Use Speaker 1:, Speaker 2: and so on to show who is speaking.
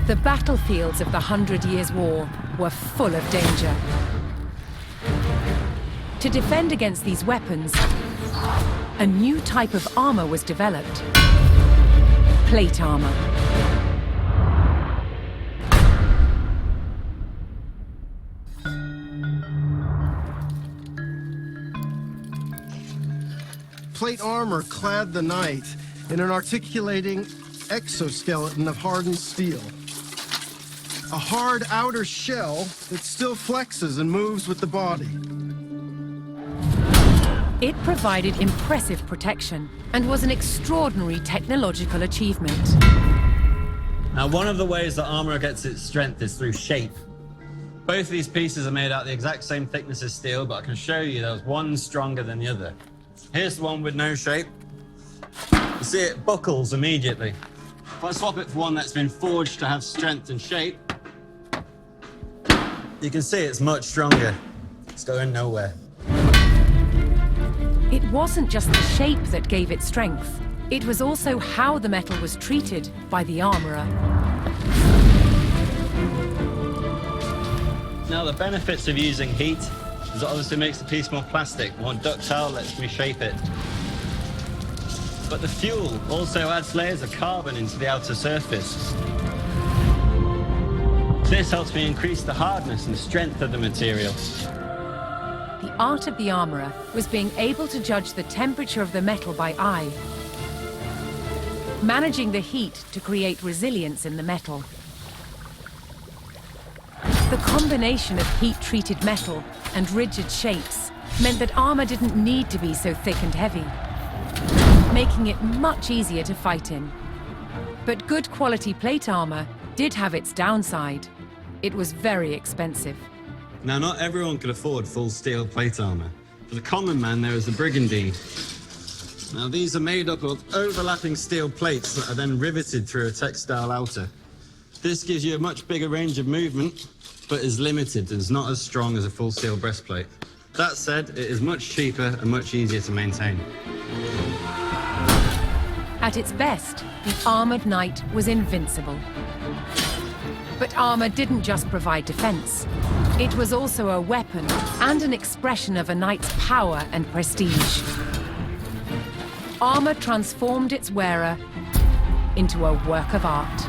Speaker 1: The battlefields of the 100 Years' War were full of danger. To defend against these weapons, a new type of armor was developed. Plate armor.
Speaker 2: Plate armor clad the knight in an articulating exoskeleton of hardened steel. A hard outer shell that still flexes and moves with the body.
Speaker 1: It provided impressive protection and was an extraordinary technological achievement.
Speaker 3: Now, one of the ways that armor gets its strength is through shape. Both of these pieces are made out the exact same thickness as steel, but I can show you there's one stronger than the other. Here's the one with no shape. You see it buckles immediately. If I swap it for one that's been forged to have strength and shape, you can see it's much stronger. It's going nowhere.
Speaker 1: It wasn't just the shape that gave it strength. It was also how the metal was treated by the armorer.
Speaker 3: Now, the benefits of using heat is it obviously makes the piece more plastic, more ductile, lets me shape it. But the fuel also adds layers of carbon into the outer surface. This helps me increase the hardness and strength of the material.
Speaker 1: The art of the armorer was being able to judge the temperature of the metal by eye, managing the heat to create resilience in the metal. The combination of heat-treated metal and rigid shapes meant that armor didn't need to be so thick and heavy, making it much easier to fight in. But good quality plate armor did have its downside. It was very expensive.
Speaker 3: Now, not everyone could afford full steel plate armor. For the common man, there is the brigandine. Now, these are made up of overlapping steel plates that are then riveted through a textile outer. This gives you a much bigger range of movement, but is limited and is not as strong as a full steel breastplate. That said, it is much cheaper and much easier to maintain.
Speaker 1: At its best, the armored knight was invincible. But armor didn't just provide defense. It was also a weapon and an expression of a knight's power and prestige. Armor transformed its wearer into a work of art.